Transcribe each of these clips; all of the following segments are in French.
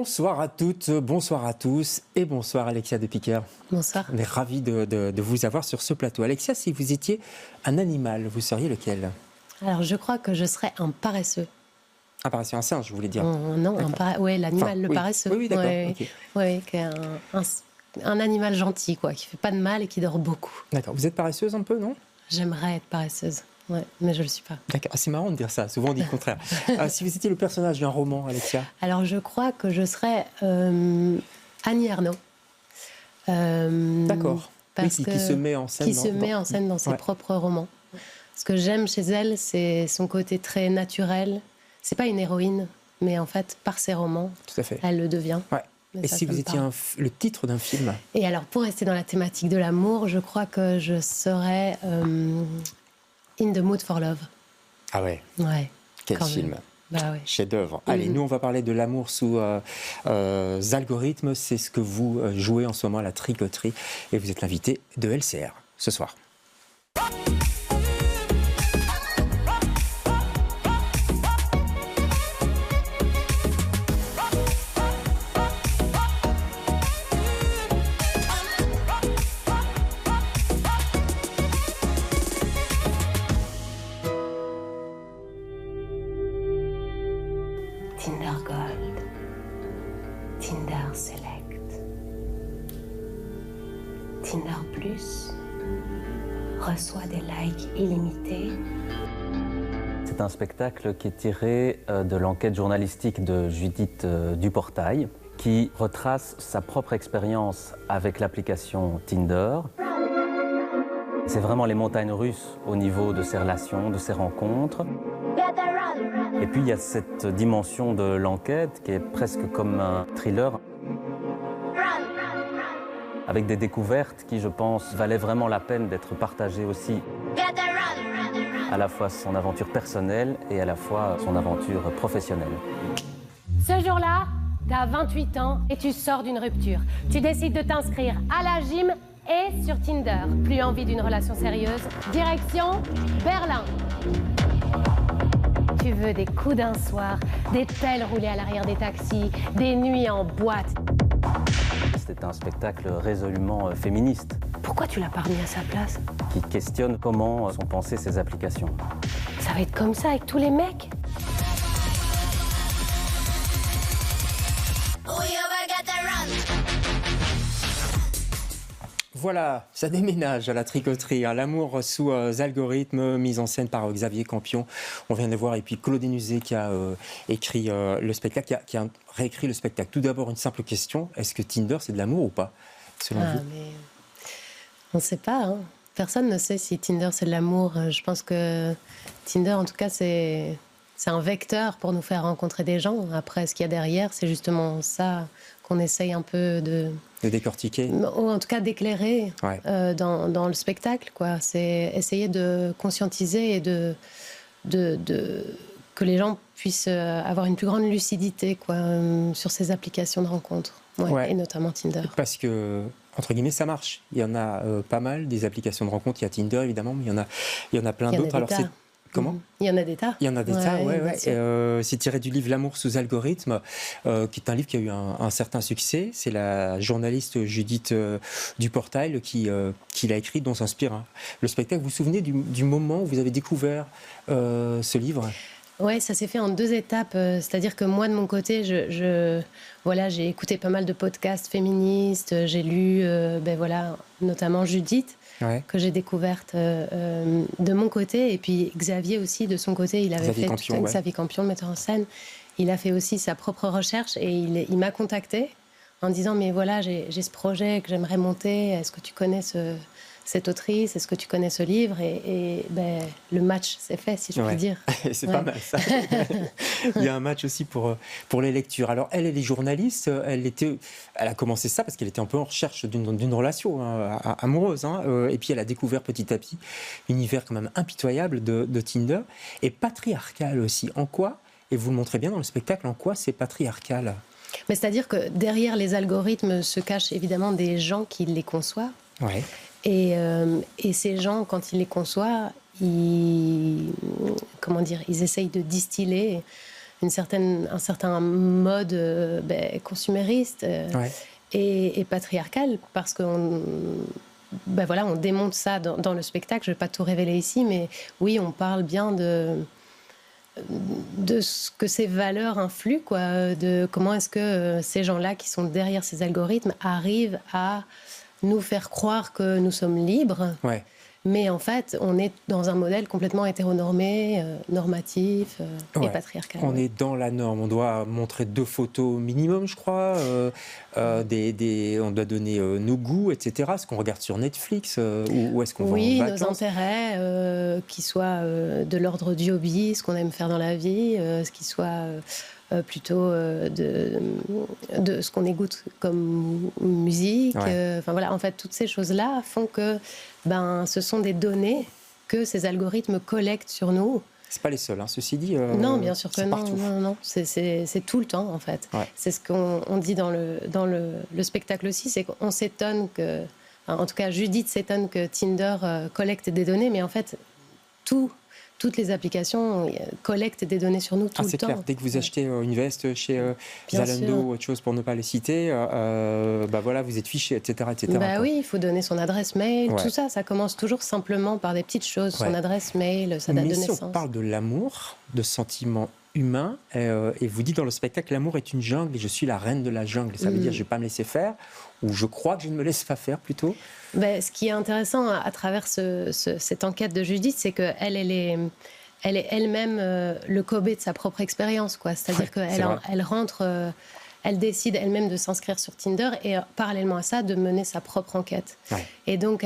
Bonsoir à toutes, bonsoir à tous et bonsoir Alexia Depicker. Bonsoir. On est ravis de vous avoir sur ce plateau. Alexia, si vous étiez un animal, vous seriez lequel? Alors je crois que je serais un paresseux. Un paresseux, un singe, je voulais dire. Non, ouais, l'animal, le oui. paresseux. Oui, d'accord. Ouais, Okay. ouais, qui est un animal gentil, quoi, qui fait pas de mal et qui dort beaucoup. D'accord. Vous êtes paresseuse un peu, non? J'aimerais être paresseuse, ouais, mais je le suis pas. D'accord. C'est marrant de dire ça. Souvent on dit le contraire. Si vous étiez le personnage d'un roman, Alexia? Alors je crois que je serais Annie Ernaux. D'accord. Parce oui, qui se met en scène. Qui se met en scène dans ses propres romans. Ce que j'aime chez elle, c'est son côté très naturel. C'est pas une héroïne, mais en fait, par ses romans, tout à fait, elle le devient. Ouais. Et si vous étiez le titre d'un film? Et alors, pour rester dans la thématique de l'amour, je crois que je serais In the Mood for Love. Ah ouais. Ouais. Quel film. Bah ouais. Chef-d'œuvre. Allez, nous on va parler de l'amour sous algorithme. C'est ce que vous jouez en ce moment à la tricoterie. Et vous êtes l'invité de LCR ce soir. Tinder Gold, Tinder Select, Tinder Plus reçoit des likes illimités. C'est un spectacle qui est tiré de l'enquête journalistique de Judith Duportail, qui retrace sa propre expérience avec l'application Tinder. C'est vraiment les montagnes russes au niveau de ses relations, de ses rencontres. Et puis il y a cette dimension de l'enquête qui est presque comme un thriller, avec des découvertes qui, je pense, valaient vraiment la peine d'être partagées aussi. À la fois son aventure personnelle et à la fois son aventure professionnelle. Ce jour-là, t'as 28 ans et tu sors d'une rupture. Tu décides de t'inscrire à la gym et sur Tinder. Plus envie d'une relation sérieuse. Direction Berlin. Tu veux des coups d'un soir, des pelles roulées à l'arrière des taxis, des nuits en boîte. C'est un spectacle résolument féministe. Pourquoi tu l'as pas remis à sa place? Qui questionne comment sont pensées ces applications. Ça va être comme ça avec tous les mecs? Voilà, ça déménage à la tricoterie. L'amour sous algorithme, mise en scène par Xavier Campion. On vient de voir. Et puis Claudine Uzet qui a écrit le spectacle, qui a réécrit le spectacle. Tout d'abord, une simple question. Est-ce que Tinder, c'est de l'amour ou pas, selon vous? Mais on ne sait pas. Hein. Personne ne sait si Tinder, c'est de l'amour. Je pense que Tinder, en tout cas, c'est un vecteur pour nous faire rencontrer des gens. Après, ce qu'il y a derrière, c'est justement ça qu'on essaye un peu de décortiquer, ou en tout cas d'éclairer dans le spectacle, quoi. C'est essayer de conscientiser et que les gens puissent avoir une plus grande lucidité, quoi, sur ces applications de rencontres, et notamment Tinder. Parce que, entre guillemets, ça marche. Il y en a pas mal, des applications de rencontres. Il y a Tinder, évidemment, mais il y en a plein d'autres. Alors, comment? Il y en a des tas. Il y en a des tas, c'est tiré du livre L'amour sous algorithme, qui est un livre qui a eu un certain succès. C'est la journaliste Judith Duportail qui l'a écrit, dont s'inspire le spectacle. Vous vous souvenez du moment où vous avez découvert ce livre? Oui, ça s'est fait en 2 étapes. C'est-à-dire que moi, de mon côté, j'ai écouté pas mal de podcasts féministes. J'ai lu, notamment Judith, que j'ai découverte de mon côté. Et puis Xavier aussi, de son côté, il avait Xavier Campion, le metteur en scène. Il a fait aussi sa propre recherche et il m'a contacté en disant « Mais voilà, j'ai ce projet que j'aimerais monter. Est-ce que tu connais cette autrice? Est-ce que tu connais ce livre ?» Et le match s'est fait, si je puis dire. C'est pas mal, ça. Il y a un match aussi pour les lectures. Alors, elle est journaliste. Elle a commencé ça parce qu'elle était un peu en recherche d'une relation amoureuse. Et puis, elle a découvert petit à petit l'univers quand même impitoyable de Tinder. Et patriarcal aussi. En quoi, et vous le montrez bien dans le spectacle, en quoi c'est patriarcal? Mais c'est-à-dire que derrière les algorithmes se cachent évidemment des gens qui les conçoivent. Ouais. Et ces gens, quand ils les conçoivent, ils essayent de distiller un certain mode consumériste et patriarcal, parce qu'on on démonte ça dans le spectacle. Je ne vais pas tout révéler ici, mais oui, on parle bien de ce que ces valeurs influent, de comment est-ce que ces gens-là qui sont derrière ces algorithmes arrivent à nous faire croire que nous sommes libres. Ouais. Mais en fait, on est dans un modèle complètement hétéronormé, normatif et patriarcal. On est dans la norme. On doit montrer 2 photos minimum, je crois. On doit donner nos goûts, etc. Ce qu'on regarde sur Netflix, ou est-ce qu'on va en vacances. Nos intérêts, qui soient de l'ordre du hobby, ce qu'on aime faire dans la vie, ce qui soit... plutôt de ce qu'on écoute comme musique. En fait, toutes ces choses-là font que ce sont des données que ces algorithmes collectent sur nous. C'est pas les seuls, ceci dit. Non, bien sûr que non. C'est tout le temps, en fait. Ouais. C'est ce qu'on dit dans le spectacle aussi, c'est qu'on s'étonne que... en tout cas, Judith s'étonne que Tinder collecte des données, mais en fait, toutes les applications collectent des données sur nous tout le temps. C'est clair. Dès que vous achetez une veste chez Zalando ou autre chose, pour ne pas les citer, vous êtes fiché, etc. Oui, il faut donner son adresse mail. Tout ça, ça commence toujours simplement par des petites choses. Son adresse mail, sa date de naissance. Mais si on parle de l'amour, de sentiments humains, et vous dites dans le spectacle, l'amour est une jungle et je suis la reine de la jungle. Ça veut dire je ne vais pas me laisser faire, ou je crois que je ne me laisse pas faire plutôt. Ce qui est intéressant à travers cette enquête de Judith, c'est qu'elle est elle-même le Kobe de sa propre expérience, C'est-à-dire qu'elle rentre, elle décide elle-même de s'inscrire sur Tinder et parallèlement à ça, de mener sa propre enquête. Ouais. Et donc,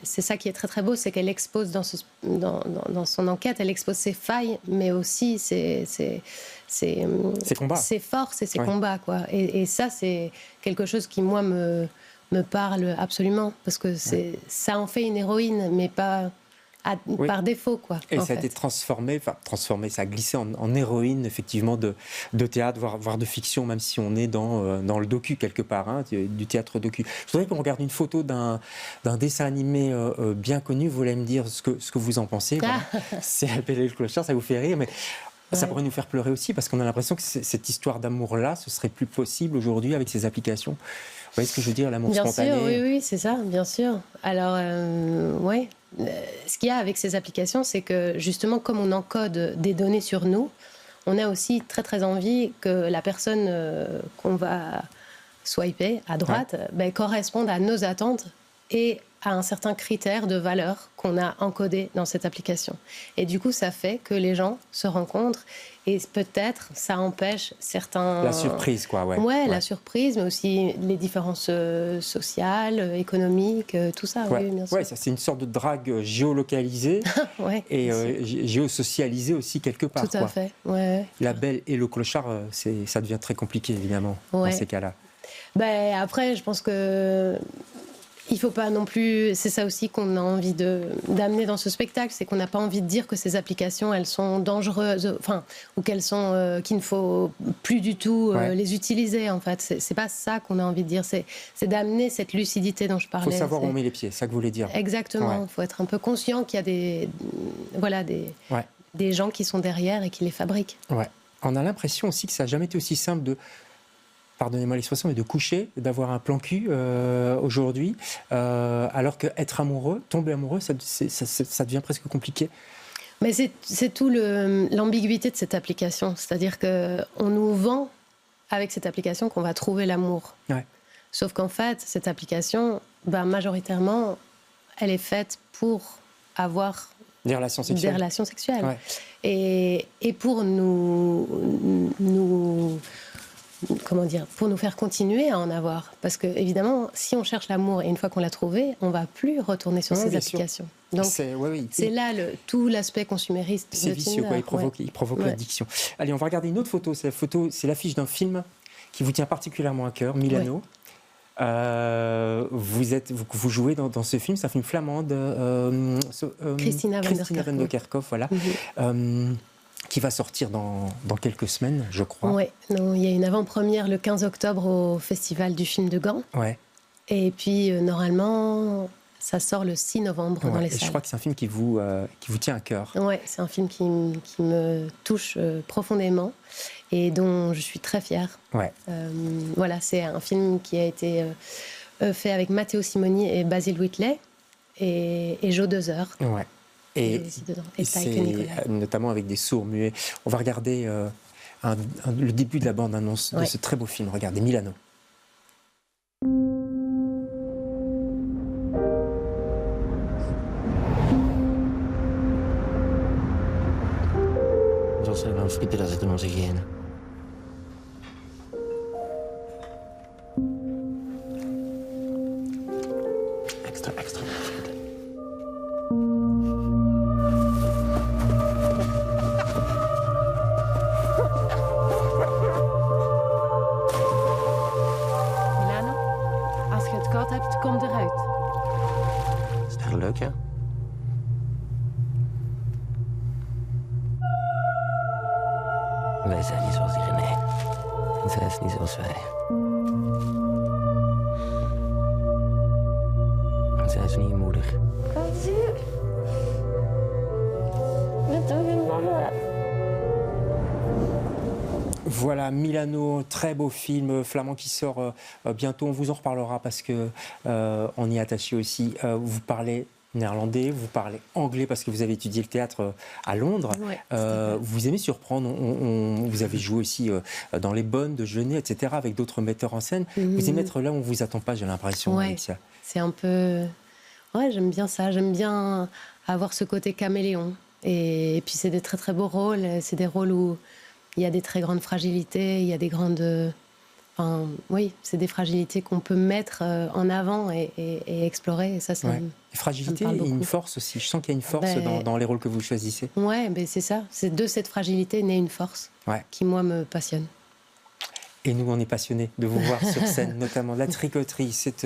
c'est ça qui est très très beau, c'est qu'elle expose dans son enquête, elle expose ses failles, mais aussi ses forces et ses combats, Et ça, c'est quelque chose qui, moi, me parle absolument, parce que ça en fait une héroïne, mais pas par défaut, Et ça a été transformé, ça a glissé en héroïne, effectivement, de théâtre, voire de fiction, même si on est dans le docu quelque part, du théâtre docu. Je voudrais qu'on regarde une photo d'un dessin animé bien connu. Vous allez me dire ce que vous en pensez. Voilà. C'est La Belle et le Clochard, ça vous fait rire, mais ça pourrait nous faire pleurer aussi, parce qu'on a l'impression que cette histoire d'amour-là, ce serait plus possible aujourd'hui avec ces applications. Vous voyez ce que je veux dire, l'amour spontané. Bien sûr, oui, c'est ça, bien sûr. Alors, ce qu'il y a avec ces applications, c'est que justement, comme on encode des données sur nous, on a aussi très très envie que la personne qu'on va swiper à droite corresponde à nos attentes et à un certain critère de valeur qu'on a encodé dans cette application. Et du coup, ça fait que les gens se rencontrent et peut-être ça empêche certains... La surprise, la surprise, mais aussi les différences sociales, économiques, tout ça, oui, bien sûr. Oui, ça c'est une sorte de drague géolocalisée et géosocialisée aussi quelque part. Tout à fait, La Belle et le Clochard, ça devient très compliqué, évidemment, dans ces cas-là. Après, je pense que... Il ne faut pas non plus... C'est ça aussi qu'on a envie d'amener dans ce spectacle, c'est qu'on n'a pas envie de dire que ces applications, elles sont dangereuses, ou qu'il ne faut plus du tout les utiliser, en fait. C'est pas ça qu'on a envie de dire, c'est d'amener cette lucidité dont je parlais. Il faut savoir où on met les pieds, c'est ça que vous voulez dire. Exactement, il faut être un peu conscient qu'il y a des gens qui sont derrière et qui les fabriquent. Ouais. On a l'impression aussi que ça n'a jamais été aussi simple pardonnez-moi l'expression, mais de coucher, d'avoir un plan cul aujourd'hui, alors qu'être amoureux, tomber amoureux, ça devient presque compliqué. Mais c'est tout l'ambiguïté de cette application. C'est-à-dire qu'on nous vend avec cette application qu'on va trouver l'amour. Ouais. Sauf qu'en fait, cette application, majoritairement, elle est faite pour avoir des relations sexuelles. Ouais. Et pour pour nous faire continuer à en avoir. Parce que, évidemment, si on cherche l'amour et une fois qu'on l'a trouvé, on ne va plus retourner sur ces applications. Donc, c'est là tout l'aspect consumériste. C'est vicieux, il provoque l'addiction. Allez, on va regarder une autre photo. C'est l'affiche d'un film qui vous tient particulièrement à cœur, Milano. Vous jouez dans ce film, c'est un film flamand de Christina van der Kerkhoff, voilà. Qui va sortir dans quelques semaines, je crois. Oui, il y a une avant-première le 15 octobre au Festival du film de Gand. Ouais. Et puis, normalement, Ça sort le 6 novembre dans les salles. Je crois que c'est un film qui vous tient à cœur. Oui, c'est un film qui me touche profondément et dont je suis très fière. Ouais. Voilà, c'est un film qui a été fait avec Matteo Simoni et Basil Whitley et Joe Dezer. Ouais. Et c'est notamment avec des sourds muets. On va regarder le début de la bande-annonce de ce très beau film. Regardez, Milano. Schieten dat het in onze genen. Extra schieten. Milano, als je het koud hebt, kom eruit. Is het echt leuk, ja? Wij zijn niet zoals die René. En zij is niet zoals wij. En zij is niet moedig. Voilà, Milano, très beau film flamand qui sort bientôt. On vous en reparlera parce que on y est attaché aussi. Vous parlez néerlandais, vous parlez anglais parce que vous avez étudié le théâtre à Londres. Ouais, vous aimez surprendre. Vous avez joué aussi dans Les Bonnes de Jeunet, etc. avec d'autres metteurs en scène. Vous aimez être là où on ne vous attend pas, j'ai l'impression. Alexia. C'est un peu... Ouais, j'aime bien ça. J'aime bien avoir ce côté caméléon. Et puis c'est des très très beaux rôles. C'est des rôles où il y a des très grandes fragilités, il y a des grandes... Enfin, oui, c'est des fragilités qu'on peut mettre en avant et explorer. Et ça, fragilité et une force aussi. Je sens qu'il y a une force dans les rôles que vous choisissez. Ouais, c'est ça. C'est de cette fragilité naît une force qui, moi, me passionne. Et nous, on est passionnés de vous voir sur scène, notamment La Tricoterie. C'est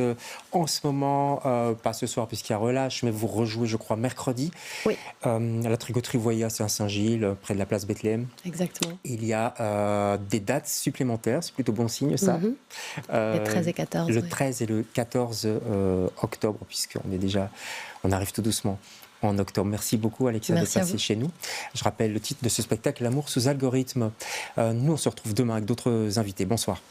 en ce moment, pas ce soir puisqu'il y a relâche, mais vous rejouez, je crois, mercredi. Oui. La Tricoterie, vous voyez, c'est à Saint-Gilles, près de la place Bethléem. Exactement. Il y a des dates supplémentaires, c'est plutôt bon signe, ça. Les 13 et 14. Le 13 et le 14 octobre, on arrive tout doucement en octobre. Merci beaucoup, Alexia, d'être passée chez nous. Je rappelle le titre de ce spectacle, L'amour sous algorithme. Nous, on se retrouve demain avec d'autres invités. Bonsoir.